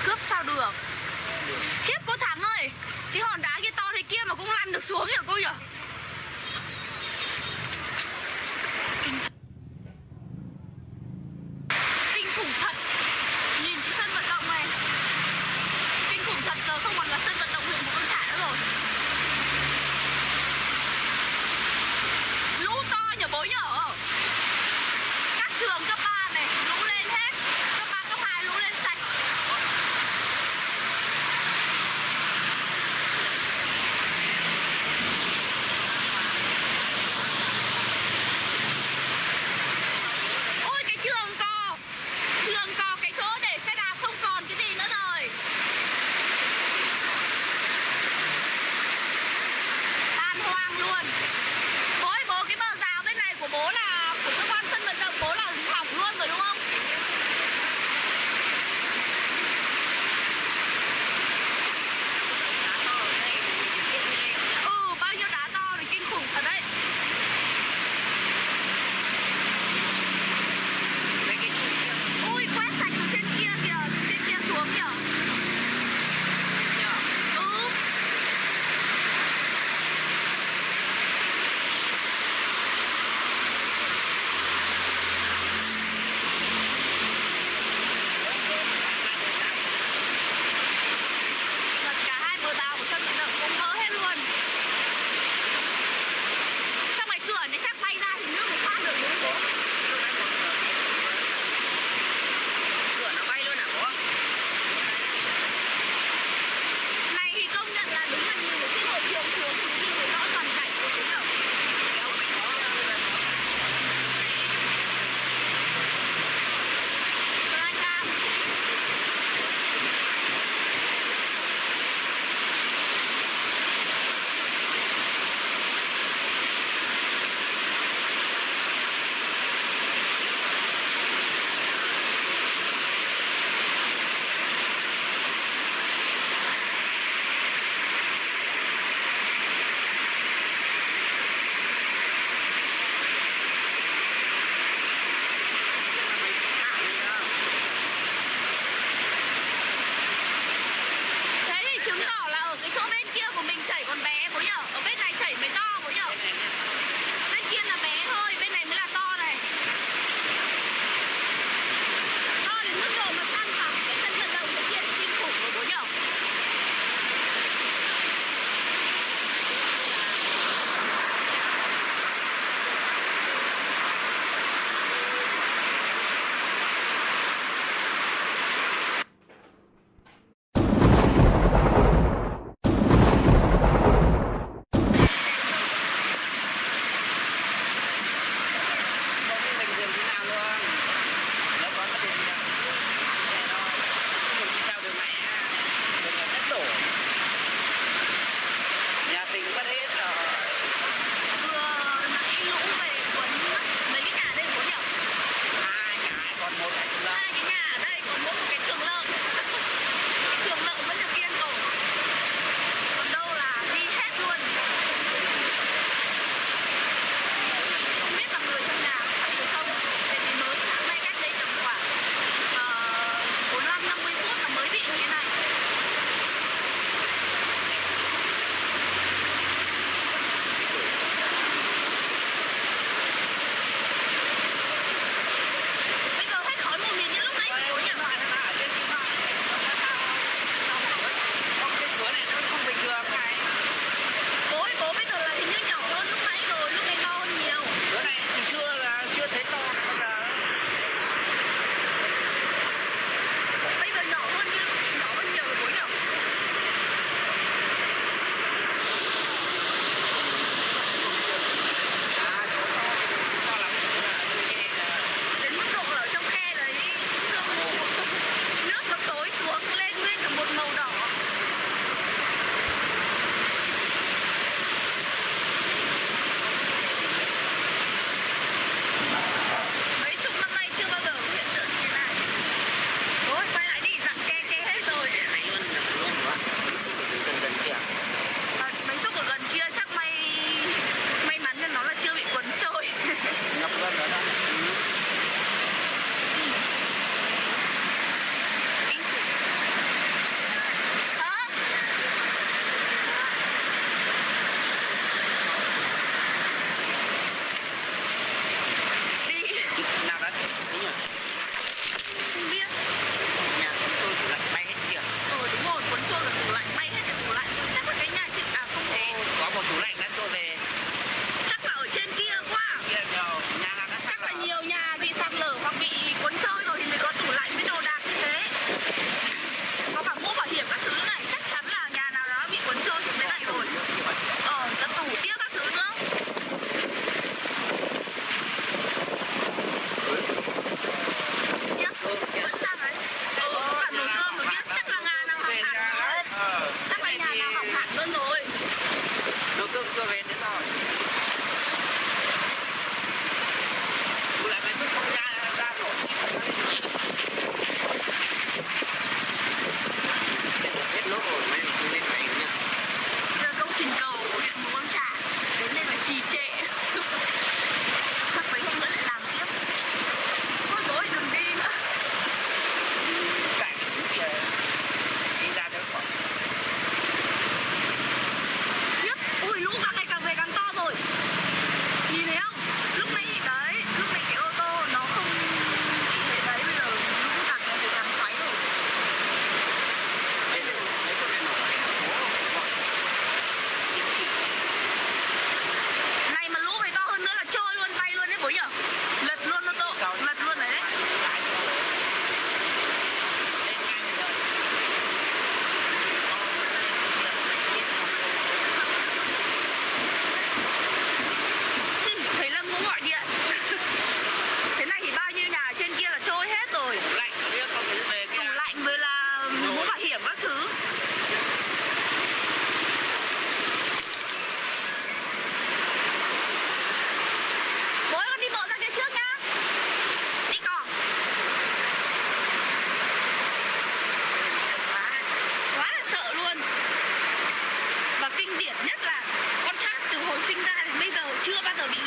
Cướp sao được? Khiếp cô Thắng ơi, cái hòn đá kia to thế kia mà cũng lăn được xuống nhỉ cô nhỉ? Kinh khủng thật. Nhìn cái sân vận động này kinh khủng thật, giờ không còn là sân vận động huyện Mù Căng Chải nữa rồi. Lũ to nhỉ bố nhở? Các trường cấp 3 này lũ lên hết, cấp 3, cấp 2 lũ lên sạch. Ôi cái trường cò cái chỗ để xe đạp không còn cái gì nữa rồi. Tan hoang luôn. Bố ơi, bố cái bờ rào bên này của bố là của cơ quan sân vận động bố là hỏng luôn rồi đúng không? Ừ, bao nhiêu đá to thì kinh khủng thật đấy. Ui, quét sạch từ trên kia kìa, từ trên kia xuống kìa. Ừ.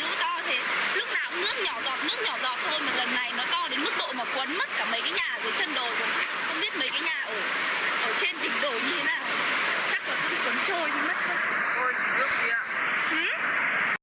lũ to thế. Lúc nào cũng nước nhỏ giọt thôi, mà lần này nó to đến mức độ mà cuốn mất cả mấy cái nhà dưới chân đồi rồi. Không biết mấy cái nhà ở trên đỉnh đồi như thế nào, chắc là cũng cuốn trôi đi mất thôi. Ôi, nước kia.